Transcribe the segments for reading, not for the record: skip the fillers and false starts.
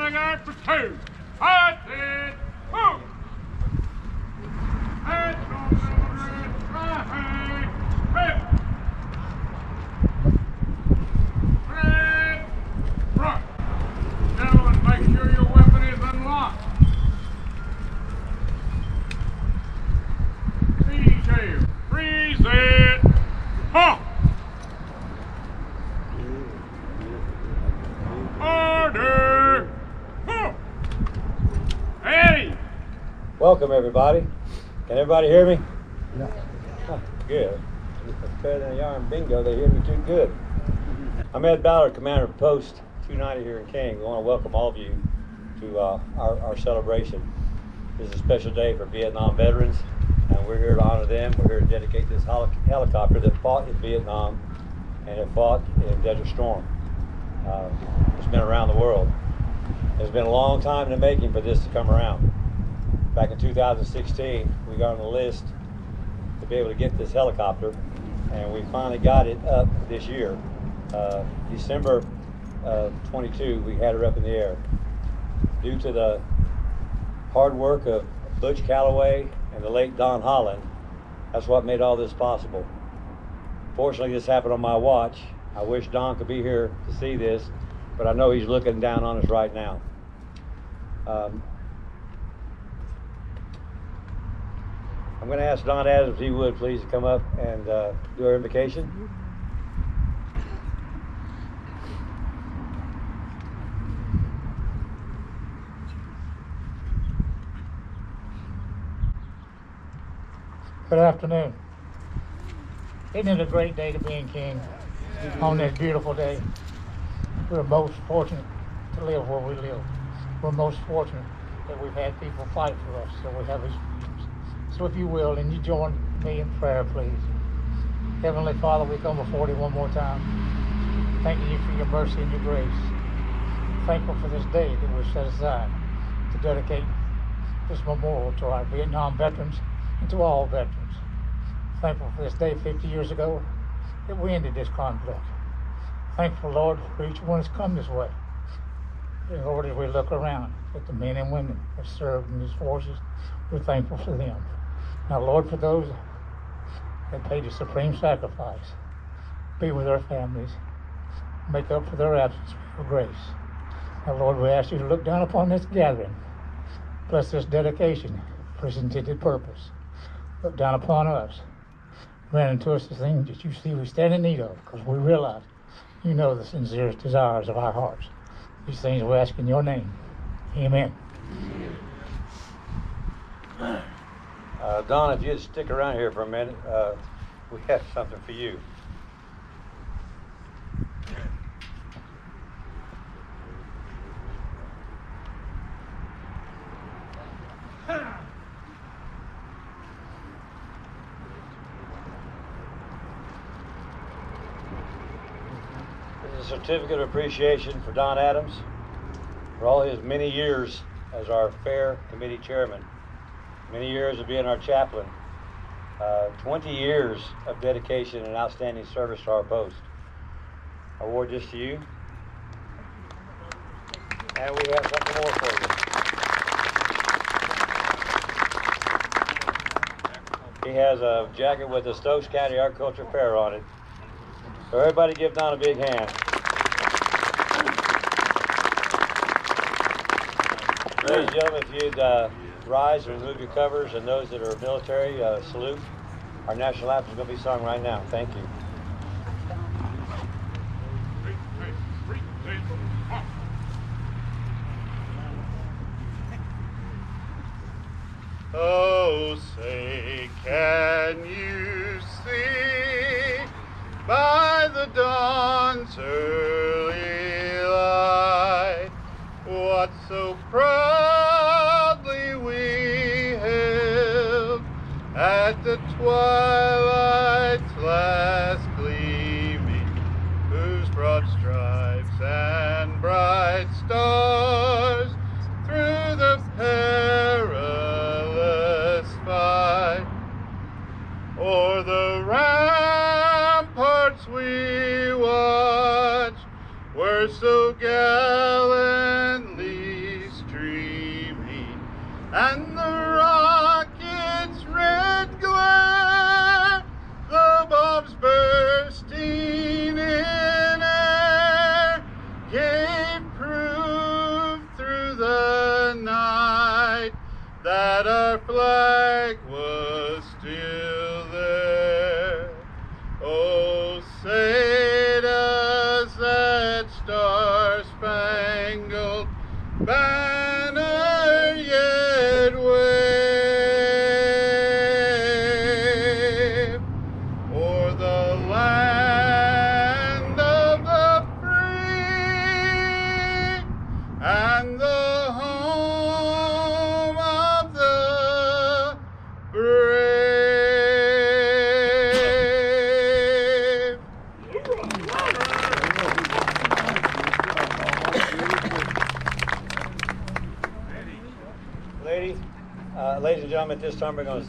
Look out for two. That's it. Move. That's on the right. Red. Red. Front. Gentlemen, make sure your weapon is unlocked. Detail. Freeze it. Huh. Order. Huh. Hey. Welcome, everybody. Can everybody hear me? Yeah. Oh, good. It's better than a yarn bingo. They hear me too good. I'm Ed Ballard, Commander of Post 290 here in King. We want to welcome all of you to our celebration. This is a special day for Vietnam veterans, and we're here to honor them. We're here to dedicate this helicopter that fought in Vietnam and it fought in Desert Storm. It's been around the world. It's been a long time in the making for this to come around. Back in 2016, we got on the list to be able to get this helicopter, and we finally got it up this year. December 22, we had her up in the air. Due to the hard work of Butch Calloway and the late Don Holland, that's what made all this possible. Fortunately, this happened on my watch. I wish Don could be here to see this, but I know he's looking down on us right now. I'm going to ask Don Adams, if he would, please, to come up and do our invocation. Good afternoon. Isn't it a great day to be in King on this beautiful day? We're most fortunate to live where we live. We're most fortunate that we've had people fight for us, so we have these freedoms. So if you will, and you join me in prayer, please. Heavenly Father, we come before you one more time, thanking you for your mercy and your grace. Thankful for this day that we've set aside to dedicate this memorial to our Vietnam veterans and to all veterans. Thankful for this day 50 years ago that we ended this conflict. Thankful, Lord, for each one that's come this way. And Lord, as we look around at the men and women that served in these forces, we're thankful for them. Now, Lord, for those that paid a supreme sacrifice, be with their families, make up for their absence for grace. Now, Lord, we ask you to look down upon this gathering. Bless this dedication for its intended purpose. Look down upon us. Grant unto us the things that you see we stand in need of, because we realize you know the sincerest desires of our hearts. These things we ask in your name. Amen. Don, if you'd stick around here for a minute, we have something for you. This is a certificate of appreciation for Don Adams for all his many years as our Fair Committee Chairman, many years of being our chaplain, 20 years of dedication and outstanding service to our post. I award this to you. And we have something more for you. He has a jacket with the Stokes County Agriculture Fair on it. So everybody give Don a big hand. Ladies and gentlemen, if you'd rise and remove your covers, and those that are military, salute. Our national anthem is going to be sung right now. Thank you. Oh, say, can you see by the dawn's early light what so proudly we hailed at the twilight's last gleaming, whose broad stripes and bright stars through the perilous fight o'er the ramparts we watched were so gallantly and gentlemen, at this time we're going to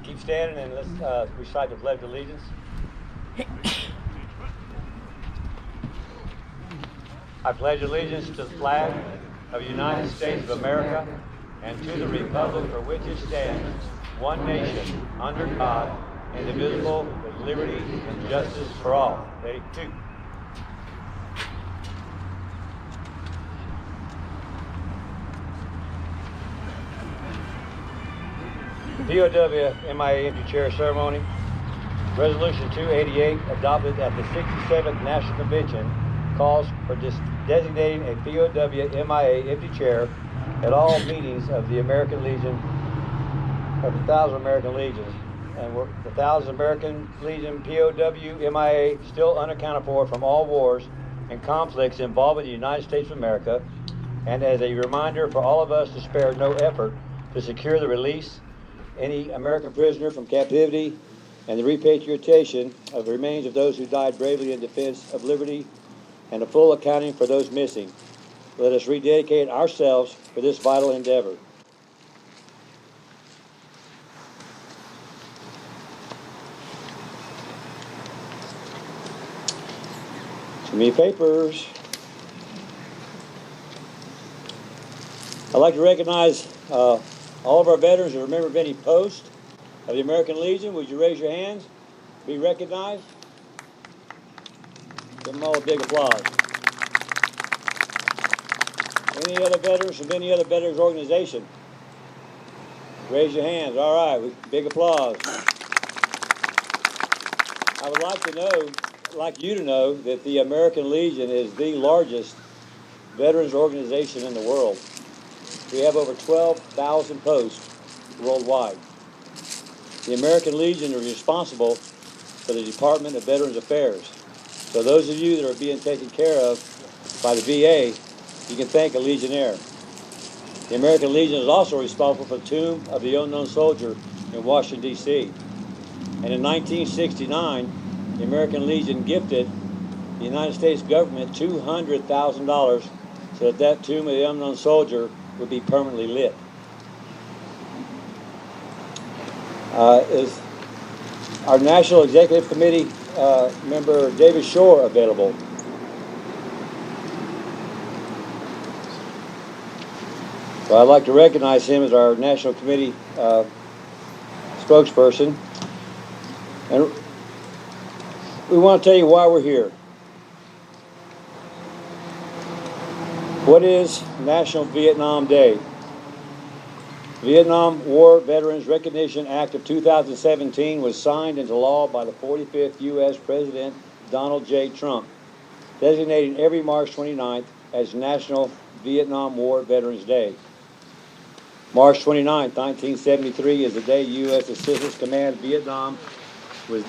keep standing and let's recite the Pledge of Allegiance. I pledge allegiance to the flag of the United States of America and to the republic for which it stands, one nation, under God, indivisible, with liberty and justice for all. Ready? Two. POW MIA empty chair ceremony. Resolution 288, adopted at the 67th National Convention, calls for designating a POW MIA empty chair at all meetings of the American Legion, of the 1,000 American Legions. And the 1,000 American Legion POW MIA still unaccounted for from all wars and conflicts involving the United States of America, and as a reminder for all of us to spare no effort to secure the release any American prisoner from captivity and the repatriation of the remains of those who died bravely in defense of liberty, and a full accounting for those missing. Let us rededicate ourselves for this vital endeavor. Too many papers. I'd like to recognize all of our veterans and remember of any post of the American Legion. Would you raise your hands? Be recognized. Give them all a big applause. Any other veterans from any other veterans organization? Raise your hands. All right, big applause. I would like you to know that the American Legion is the largest veterans organization in the world. We have over 12,000 posts worldwide. The American Legion is responsible for the Department of Veterans Affairs. So those of you that are being taken care of by the VA, you can thank a Legionnaire. The American Legion is also responsible for the Tomb of the Unknown Soldier in Washington, D.C. And in 1969, the American Legion gifted the United States government $200,000 so that Tomb of the Unknown Soldier would be permanently lit. Is our National Executive Committee member David Shore available? Well, I'd like to recognize him as our National Committee spokesperson. And we want to tell you why we're here. What is National Vietnam Day? Vietnam War Veterans Recognition Act of 2017 was signed into law by the 45th U.S. President Donald J. Trump, designating every March 29th as National Vietnam War Veterans Day. March 29, 1973 is the day U.S. Assistance Command Vietnam was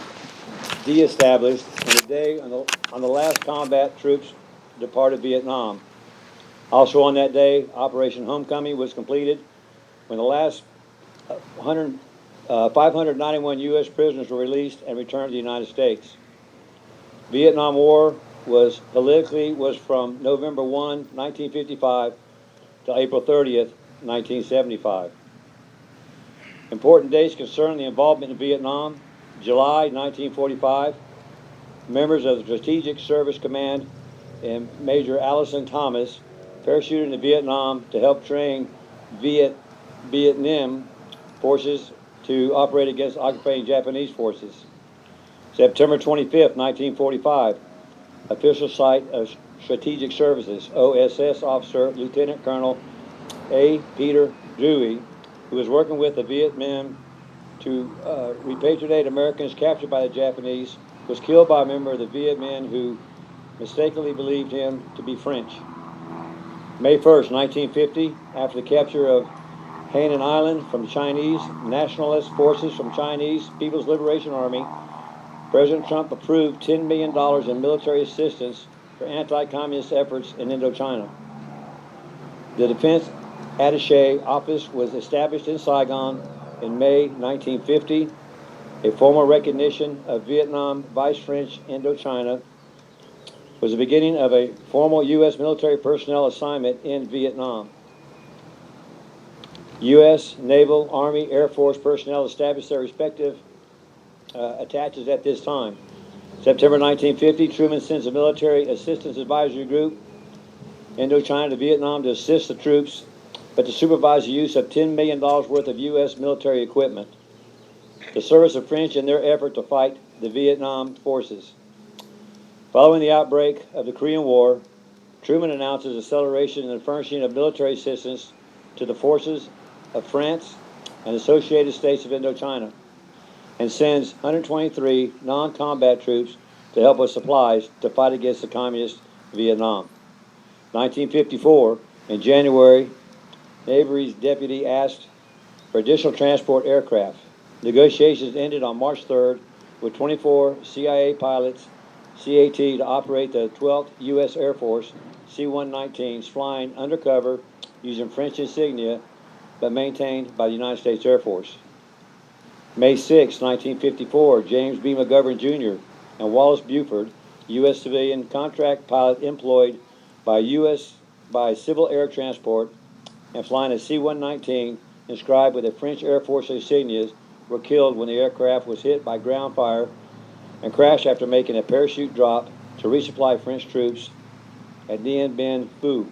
de-established and the day on the last combat troops departed Vietnam. Also on that day, Operation Homecoming was completed when the last 591 U.S. prisoners were released and returned to the United States. Vietnam War was from November 1, 1955 to April 30th, 1975. Important dates concerning the involvement in Vietnam: July 1945, members of the Strategic Service Command and Major Allison Thomas parachuted into Vietnam to help train Viet Minh forces to operate against occupying Japanese forces. September 25th, 1945, official site of Strategic Services, OSS officer Lieutenant Colonel A. Peter Huey, who was working with the Viet Minh to repatriate Americans captured by the Japanese, was killed by a member of the Viet Minh who mistakenly believed him to be French. May 1st, 1950, after the capture of Hainan Island from Chinese nationalist forces from Chinese People's Liberation Army, President Trump approved $10 million in military assistance for anti-communist efforts in Indochina. The Defense Attaché Office was established in Saigon in May 1950. A formal recognition of Vietnam Vice-French Indochina was the beginning of a formal U.S. military personnel assignment in Vietnam. U.S. Naval, Army, Air Force personnel established their respective attaches at this time. September 1950, Truman sends a military assistance advisory group Indochina to Vietnam to assist the troops, but to supervise the use of $10 million worth of U.S. military equipment. The service of French in their effort to fight the Vietnam forces. Following the outbreak of the Korean War, Truman announces acceleration in the furnishing of military assistance to the forces of France and Associated States of Indochina, and sends 123 non-combat troops to help with supplies to fight against the communist Vietnam. 1954, in January, Navy's deputy asked for additional transport aircraft. Negotiations ended on March 3rd with 24 CIA pilots, CAT, to operate the 12th U.S. Air Force C-119s flying undercover using French insignia but maintained by the United States Air Force. May 6, 1954, James B. McGovern Jr. and Wallace Buford, U.S. civilian contract pilot employed by Civil Air Transport and flying a C-119 inscribed with the French Air Force insignias, were killed when the aircraft was hit by ground fire and crashed after making a parachute drop to resupply French troops at Dien Bien Phu.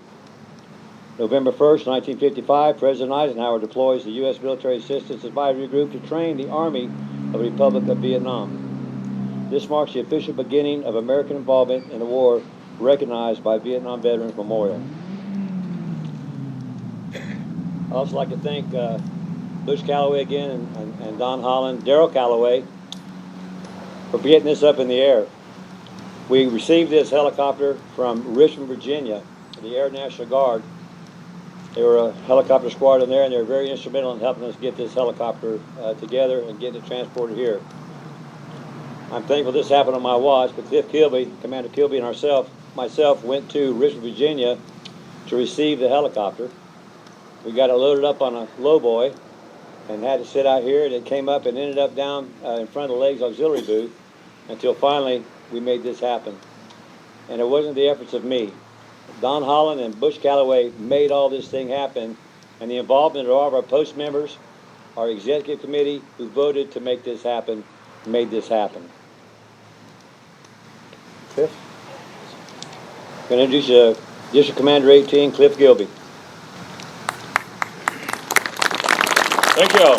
November 1st, 1955, President Eisenhower deploys the U.S. Military Assistance Advisory Group to train the Army of the Republic of Vietnam. This marks the official beginning of American involvement in the war recognized by Vietnam Veterans Memorial. I'd also like to thank Butch Calloway again and Don Holland, Darrell Calloway, for getting this up in the air. We received this helicopter from Richmond, Virginia, the Air National Guard. They were a helicopter squadron there, and they were very instrumental in helping us get this helicopter together and getting it transported here. I'm thankful this happened on my watch, but Cliff Kilby, Commander Kilby, and myself went to Richmond, Virginia to receive the helicopter. We got it loaded up on a lowboy and had to sit out here, and it came up and ended up down in front of the Legs Auxiliary booth until finally we made this happen. And it wasn't the efforts of me. Don Holland and Butch Calloway made all this thing happen, and the involvement of all of our post members, our executive committee who voted to make this happen, made this happen. Cliff? I'm going to introduce you to District Commander 18, Cliff Gilby. Thank y'all.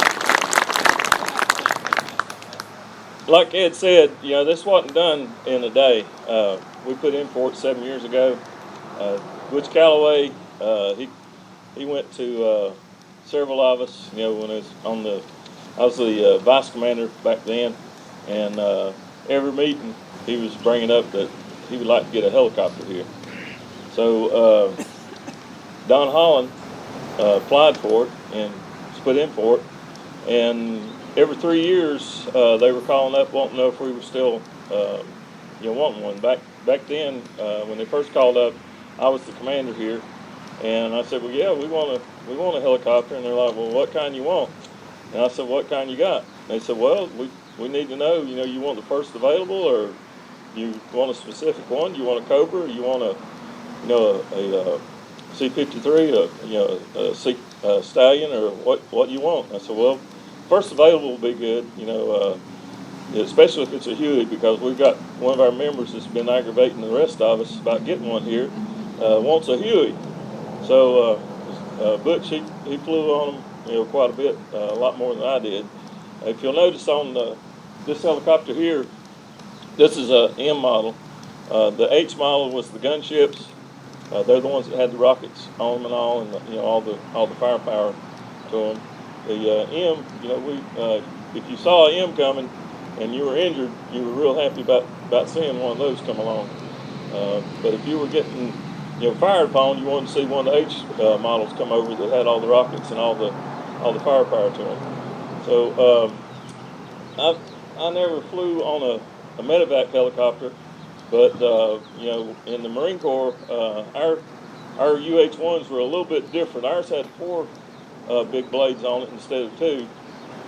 Like Ed said, this wasn't done in a day. We put in for it 7 years ago. Butch Calloway, he went to several of us, when I was the vice commander back then, and every meeting he was bringing up that he would like to get a helicopter here. So Don Holland applied for it and was put in for it, and every 3 years they were calling up wanting to know if we were still wanting one. Back then when they first called up, I was the commander here, and I said, well, yeah, we want a helicopter. And they're like, well, what kind you want? And I said, what kind you got? And they said, well, we need to know, you want the first available, or you want a specific one? You want a Cobra, or you want a C-53, a C Stallion, or what you want? I said, well, first available will be good, especially if it's a Huey, because we've got one of our members that's been aggravating the rest of us about getting one here, wants a Huey. So Butch, he flew on them, quite a bit, a lot more than I did. If you'll notice on this helicopter here, this is a M model. The H model was the gunships. They're the ones that had the rockets on them and all, and all the firepower to them. The M, if you saw an M coming and you were injured, you were real happy about seeing one of those come along. But if you were getting fired upon, you wanted to see one of the H models come over that had all the rockets and all the firepower to them. So I never flew on a medevac helicopter, but in the Marine Corps, our UH-1s were a little bit different. Ours had 4 big blades on it instead of 2.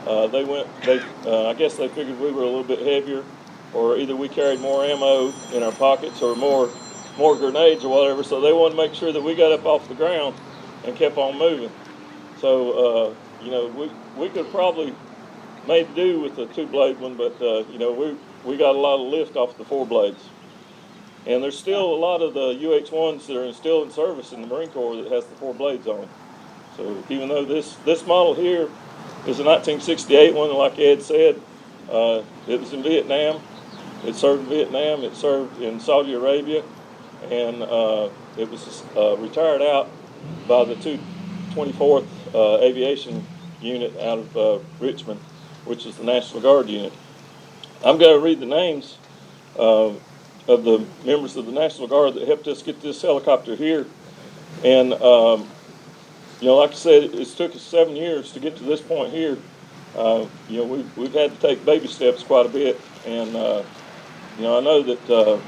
I guess they figured we were a little bit heavier, or either we carried more ammo in our pockets or more grenades or whatever, so they wanted to make sure that we got up off the ground and kept on moving. So, we could probably made do with the 2-blade one, but, we got a lot of lift off the 4 blades. And there's still a lot of the UH-1s that are still in service in the Marine Corps that has the 4 blades on. So even though this model here is a 1968 one, like Ed said, it was in Vietnam. It served in Vietnam. It served in Saudi Arabia, and it was retired out by the 224th Aviation Unit out of Richmond, which is the National Guard unit. I'm going to read the names of the members of the National Guard that helped us get this helicopter here. And, like I said, it's took us 7 years to get to this point here. We've had to take baby steps quite a bit. And, I know that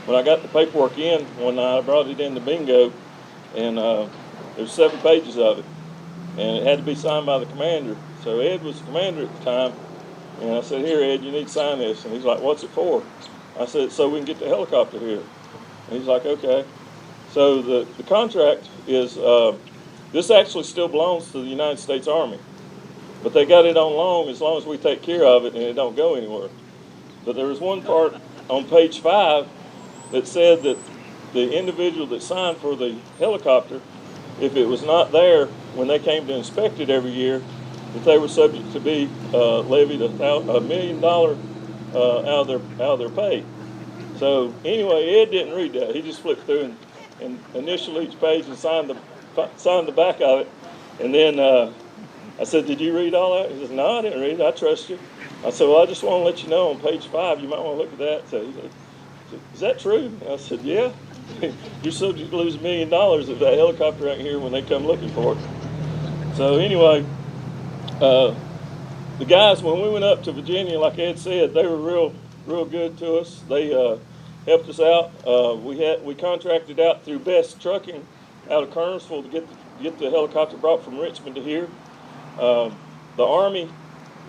when I got the paperwork in, when I brought it into bingo, and there's 7 pages of it, and it had to be signed by the commander. So Ed was the commander at the time, and I said, "Here, Ed, you need to sign this." And he's like, "What's it for?" I said, "So we can get the helicopter here." And he's like, "Okay." So the contract is, this actually still belongs to the United States Army, but they got it on loan as long as we take care of it and it don't go anywhere. But there was one part on page 5 that said that the individual that signed for the helicopter, if it was not there when they came to inspect it every year, that they were subject to be levied $1 million out of their pay. So anyway, Ed didn't read that. He just flipped through and initialed each page and signed the back of it. And then I said, "Did you read all that?" He says, "No, I didn't read it. I trust you." I said, "Well, I just want to let you know on page 5, you might want to look at that." So he said, "Is that true?" I said, "Yeah." You're subject to lose $1 million if that helicopter ain't here when they come looking for it. So anyway, the guys, when we went up to Virginia, like Ed said, they were real good to us. They helped us out. We contracted out through Best Trucking out of Kernersville to get the helicopter brought from Richmond to here. The Army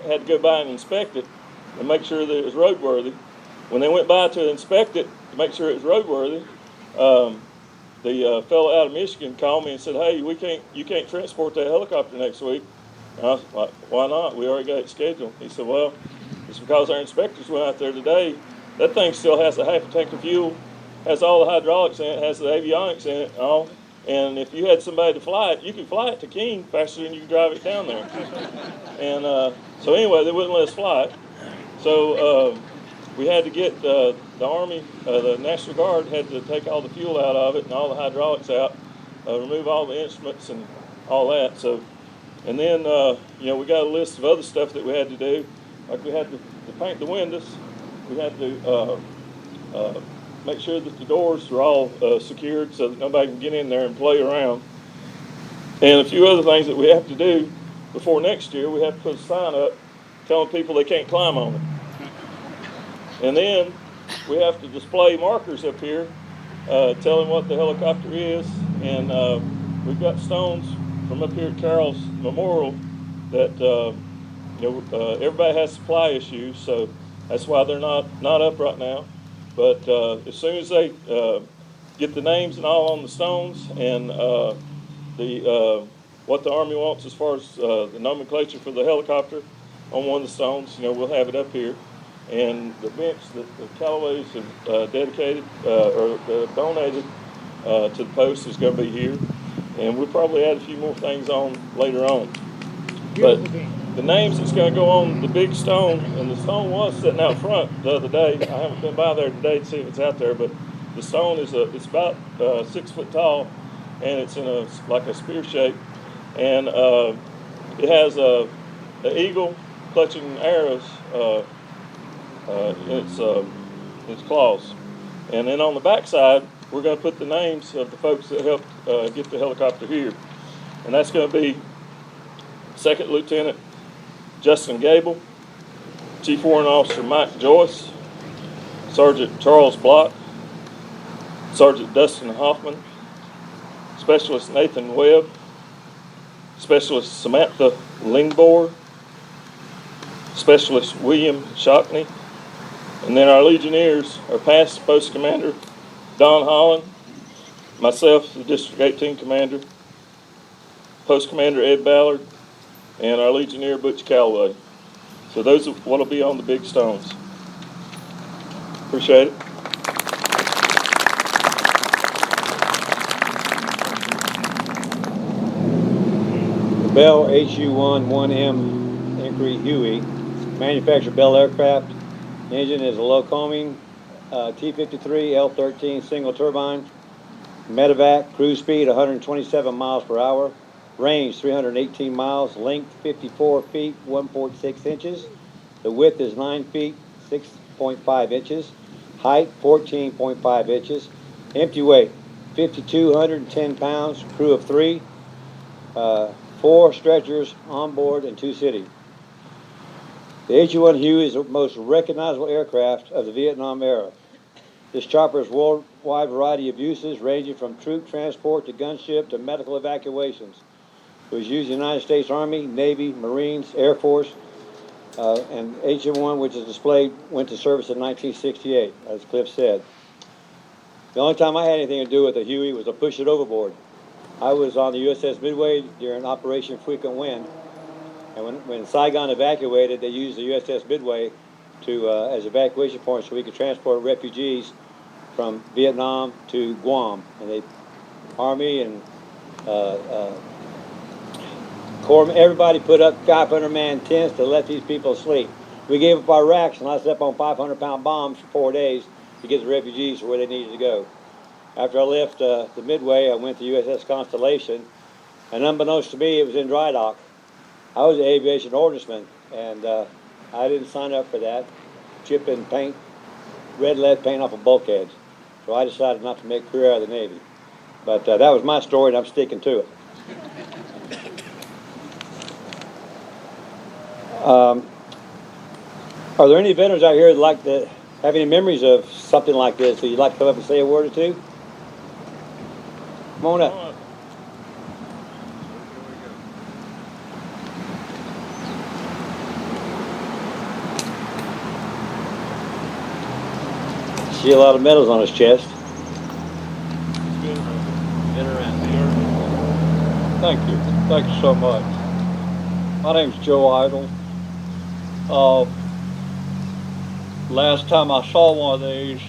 had to go by and inspect it and make sure that it was roadworthy. When they went by to inspect it to make sure it was roadworthy, the fellow out of Michigan called me and said, "Hey, you can't transport that helicopter next week." And I was like, "Why not? We already got it scheduled." He said, "Well, it's because our inspectors went out there today. That thing still has a half a tank of fuel, has all the hydraulics in it, has the avionics in it, and all. And if you had somebody to fly it, you could fly it to Keene faster than you can drive it down there." And so anyway, they wouldn't let us fly it. So we had to get the Army, the National Guard had to take all the fuel out of it and all the hydraulics out, remove all the instruments and all that. So, and then we got a list of other stuff that we had to do, like we had to paint the windows, we had to make sure that the doors were all secured so that nobody can get in there and play around, and a few other things that we have to do before next year. We have to put a sign up telling people they can't climb on it. And then we have to display markers up here telling what the helicopter is. And we've got stones from up here at Carroll's Memorial that everybody has supply issues, so that's why they're not up right now. But as soon as they get the names and all on the stones and what the Army wants as far as the nomenclature for the helicopter on one of the stones, we'll have it up here. And the bench that the Callaways have dedicated or donated to the post is going to be here. And we'll probably add a few more things on later on. But the names that's going to go on the big stone, and the stone was sitting out front the other day. I haven't been by there today to see if it's out there, but the stone is it's about 6 foot tall, and it's in like a spear shape. And it has an eagle clutching arrows in its claws. And then on the back side, we're going to put the names of the folks that helped get the helicopter here. And that's going to be Second Lieutenant Justin Gable, Chief Warrant Officer Mike Joyce, Sergeant Charles Block, Sergeant Dustin Hoffman, Specialist Nathan Webb, Specialist Samantha Lingbor, Specialist William Shockney, and then our Legionnaires, our past post commander, Don Holland, myself, the District 18 commander, Post Commander Ed Ballard, and our Legionnaire Butch Calloway. So those are what'll be on the big stones. Appreciate it. The Bell HU-1 1M Inquiry Huey, manufactured Bell aircraft. Engine is a Lycoming T-53 L-13 single turbine. Medevac, cruise speed 127 miles per hour. Range 318 miles. Length 54 feet 1.6 inches. The width is 9 feet 6.5 inches. Height 14.5 inches. Empty weight 5,210 pounds. Crew of 3. 4 stretchers on board and 2 sitting. The HU-1 Huey is the most recognizable aircraft of the Vietnam era. This chopper has worldwide variety of uses, ranging from troop transport to gunship to medical evacuations. It was used in the United States Army, Navy, Marines, Air Force, and HU-1, which is displayed, went to service in 1968, as Cliff said. The only time I had anything to do with the Huey was to push it overboard. I was on the USS Midway during Operation Frequent Wind, and when Saigon evacuated, they used the USS Midway as evacuation point so we could transport refugees from Vietnam to Guam. And the Army and Corps, everybody put up 500-man tents to let these people sleep. We gave up our racks, and I slept on 500-pound bombs for 4 days to get the refugees to where they needed to go. After I left the Midway, I went to USS Constellation, and unbeknownst to me, it was in dry dock. I was an aviation ordnanceman, and I didn't sign up for that. Chipping paint, red lead paint off of bulkheads. So I decided not to make a career out of the Navy. But that was my story, and I'm sticking to it. Are there any veterans out here that like to have any memories of something like this? So you'd like to come up and say a word or two? Come on up. See a lot of medals on his chest. Been around here. Thank you. Thank you so much. My name's Joe Idle. Last time I saw one of these,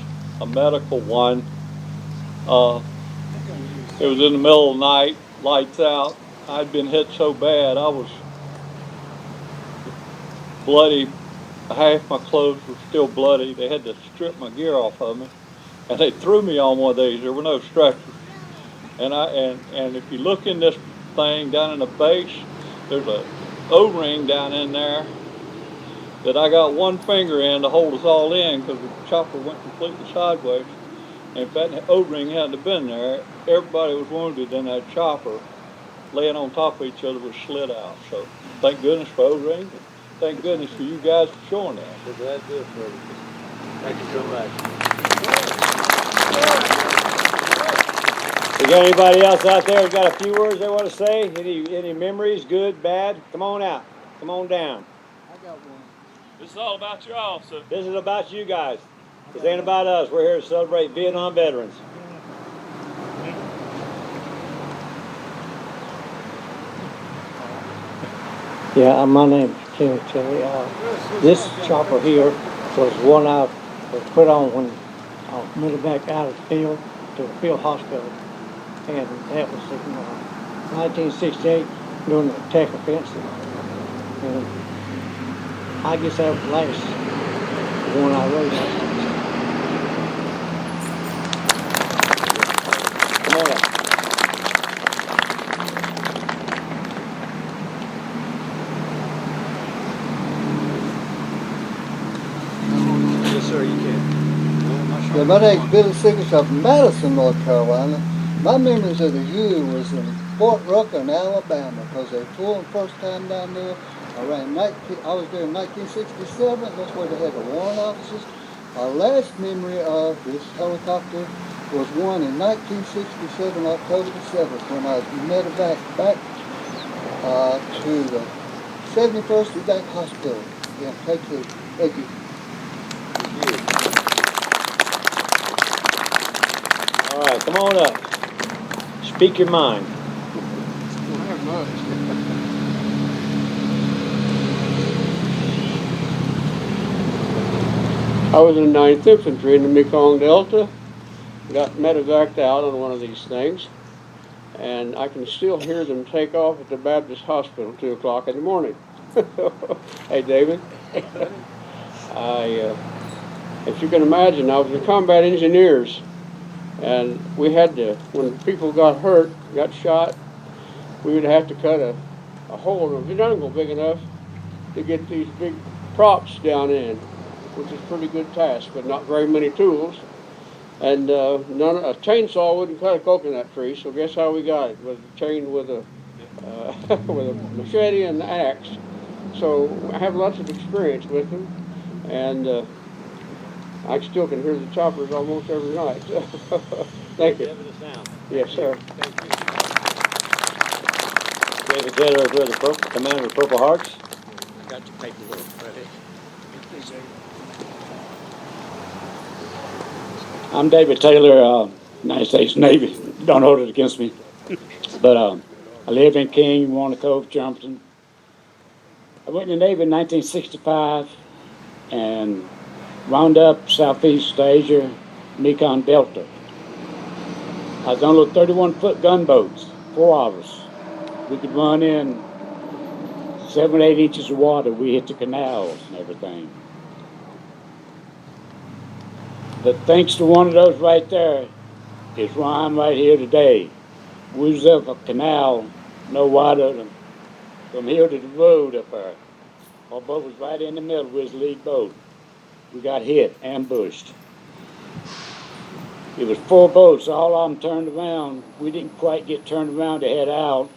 a medical one, it was in the middle of the night, lights out. I'd been hit so bad, I was bloody. Half my clothes were still bloody. They had to strip my gear off of me, and they threw me on one of these. There were no stretchers, and if you look in this thing down in the base, there's a O-ring down in there that I got one finger in to hold us all in because the chopper went completely sideways. And if that O-ring hadn't have been there, everybody was wounded in that chopper, laying on top of each other, was slid out. So thank goodness for O-rings. Thank goodness for you guys for showing that. We're glad to do it for you. Thank you so much. We got anybody else out there who's got a few words they want to say? Any memories, good, bad? Come on out. Come on down. I got one. This is all about y'all, so. This is about you guys. This ain't about us. We're here to celebrate Vietnam veterans. Yeah, my name's Terry. This chopper here was one I was put on when I was medevac out of the field to the field hospital. And that was in 1968 during the attack offensive. And I guess that was the last one I raced. Come on up. Yes, sir, you can. Yeah, my name's Billy Sickles of Madison, North Carolina. My memories of the Huey was in Fort Rucker in Alabama because they flew them first time down there. I was there in 1967. That's where they had the warrant officers. My last memory of this helicopter was one in 1967, October the 7th, when I medevac back to the 71st Evac Hospital. Yeah, thank you. Thank you. All right, come on up. Speak your mind. Don't have much. I was in the 9th Infantry in the Mekong Delta. Got medevaced out on one of these things, and I can still hear them take off at the Baptist Hospital 2 o'clock in the morning. Hey, David. If you can imagine, I was in combat engineers, and we had to, when people got hurt, got shot, we would have to cut a hole in the jungle big enough to get these big props down in, which is a pretty good task, but not very many tools. And a chainsaw wouldn't cut a coconut tree, so guess how we got it? It was chained with a with a machete and an axe. So I have lots of experience with them, and I still can hear the choppers almost every night. Thank you. Yes, sir. David Taylor, the Commander of Purple Hearts. I got the paperwork ready. I'm David Taylor, United States Navy. Don't hold it against me. But I live in King, Warner Jefferson. I went in the Navy in 1965 and wound up Southeast Asia, Mekong Delta. I was on little 31-foot gunboats, 4 of us. We could run in 7 or 8 inches of water. We hit the canals and everything. But thanks to one of those right there is why I'm right here today. We was up a canal no wider than from here to the road up there. Our boat was right in the middle with his lead boat. We got hit, ambushed. It was 4 boats, all of them turned around. We didn't quite get turned around to head out.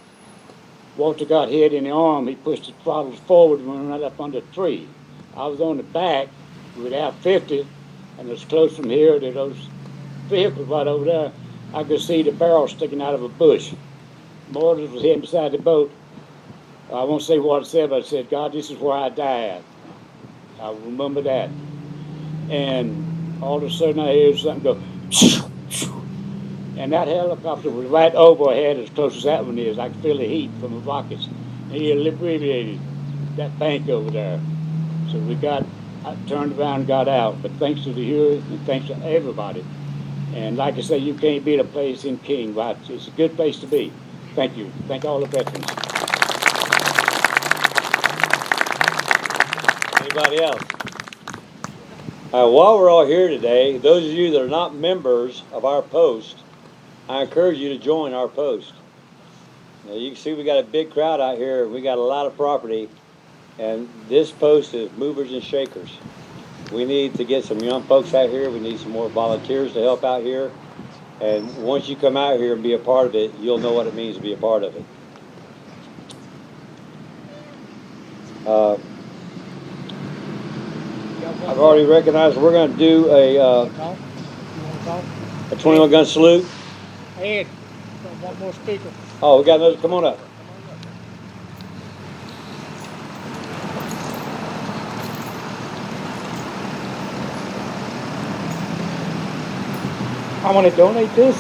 Walter got hit in the arm. He pushed the throttles forward and went right up under a tree. I was on the back. We were out 50, and it was close from here to those vehicles right over there. I could see the barrel sticking out of a bush. Mortars was hitting beside the boat. I won't say what I said, but I said, God, this is where I died. I remember that. And all of a sudden I heard something go, and that helicopter was right overhead as close as that one is. I could feel the heat from the rockets. And he alleviated that bank over there. So I turned around and got out. But thanks to the Huey and thanks to everybody. And like I say, you can't beat a place in King, right? It's a good place to be. Thank you. Thank all the veterans. Anybody else? While we're all here today, those of you that are not members of our post, I encourage you to join our post. Now, you can see we got a big crowd out here. We got a lot of property, and this post is movers and shakers. We need to get some young folks out here. We need some more volunteers to help out here. And once you come out here and be a part of it, you'll know what it means to be a part of it. I've already recognized we're going to do a 21 gun salute. Ed, one more speaker. Oh, we got another. Come on up. I want to donate this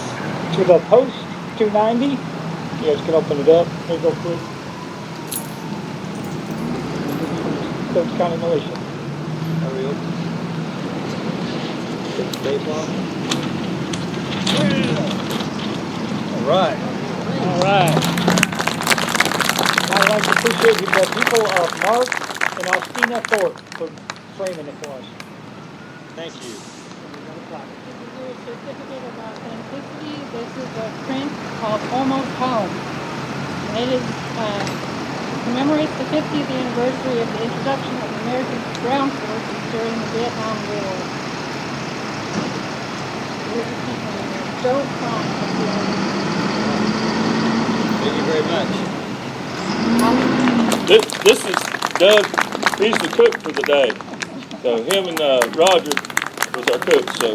to the Post 290. You guys can open it up. There you go, quick. Coach County Militia. Hurry up. Get the tape on. All right. All right. I'd like to appreciate the people of Mark and Alstina Fort for framing it for us. Thank you. Certificate of authenticity. This is a print called Almost Home. And it commemorates the 50th anniversary of the introduction of American ground forces during the Vietnam War. Don't find Thank you very much. This is Doug. He's the cook for the day. So him and Roger was our cook. So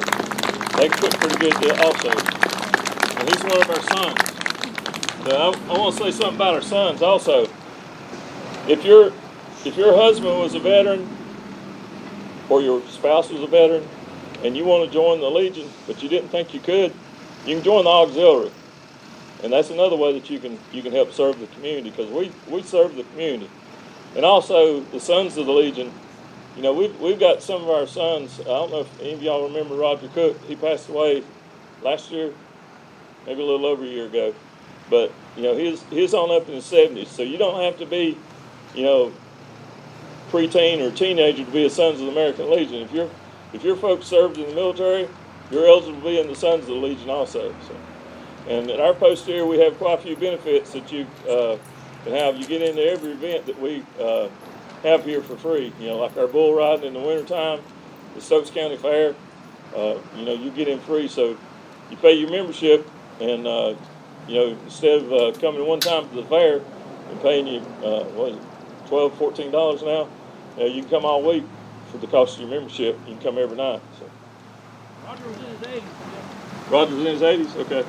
they cook pretty good also. And he's one of our sons. So I want to say something about our sons also. If your husband was a veteran or your spouse was a veteran and you want to join the Legion but you didn't think you could, you can join the auxiliary. And that's another way that you can help serve the community, because we serve the community. And also the Sons of the Legion, you know, we've got some of our sons. I don't know if any of y'all remember Roger Cook. He passed away last year, maybe a little over a year ago. But you know, he's on up in the 70s. So you don't have to be, you know, preteen or teenager to be a Sons of the American Legion. If your folks served in the military, you're eligible to be in the Sons of the Legion also. So, and at our post here, we have quite a few benefits that you can have. You get into every event that we have here for free. You know, like our bull riding in the wintertime, the Stokes County Fair. You know, you get in free. So you pay your membership, and you know, instead of coming one time to the fair and paying you what is it, $12, $14 now, you can come all week for the cost of your membership. You can come every night. So. Roger was in his 80s. Roger was in his 80s. Okay.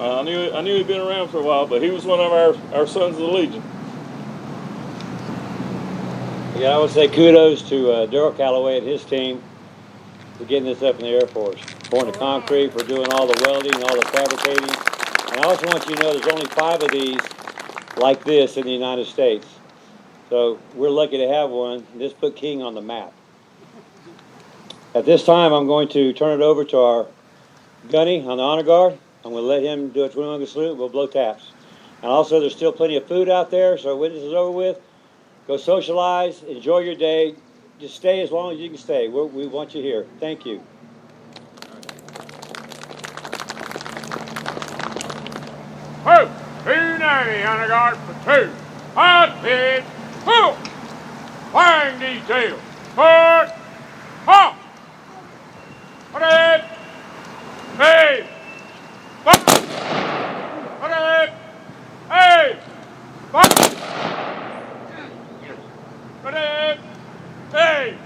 I knew he'd been around for a while, but he was one of our Sons of the Legion. Yeah, I would say kudos to Darrell Calloway and his team for getting this up in the Air Force, pouring the concrete, for doing all the welding, all the fabricating. And I also want you to know there's only 5 of these like this in the United States. So we're lucky to have one. This put King on the map. At this time, I'm going to turn it over to our gunny on the honor guard. I'm going to let him do a 21 salute. We'll blow taps. And also, there's still plenty of food out there, so when this is over with, go socialize, enjoy your day. Just stay as long as you can stay. We want you here. Thank you. Whoa! 290 honor guard for 2. Hot pit. Whoa! Flying detail. Port. Halt. Put it. Hey. Put it. Hey. Put it. Hey.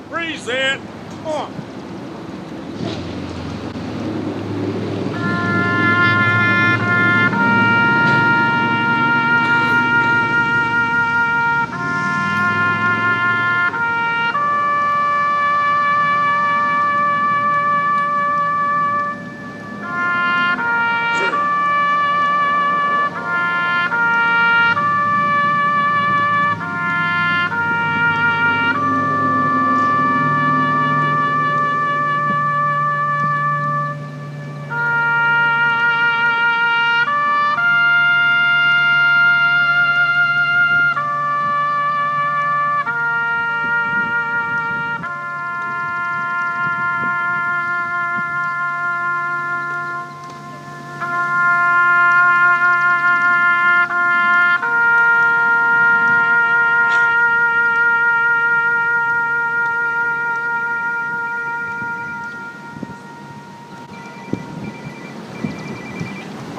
Reset. On.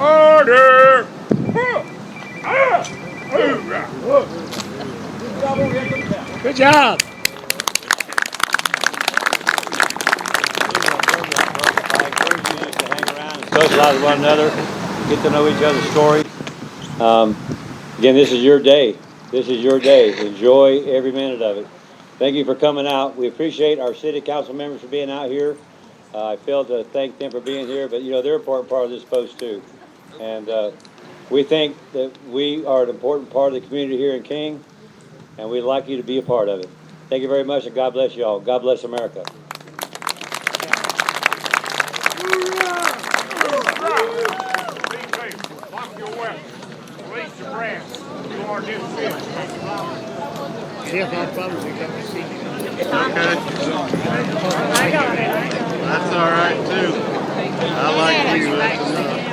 Order! Good job! I encourage you to hang around and socialize with one another, get to know each other's stories. Again, this is your day. This is your day. Enjoy every minute of it. Thank you for coming out. We appreciate our city council members for being out here. I failed to thank them for being here, but you know, they're an important part of this post too. And we think that we are an important part of the community here in King, and we'd like you to be a part of it. Thank you very much, and God bless you all. God bless America. Lock your weapons. Release your breath. You are dismissed. Yes, I'll probably come to see you. That's all right too. I like you. That's enough.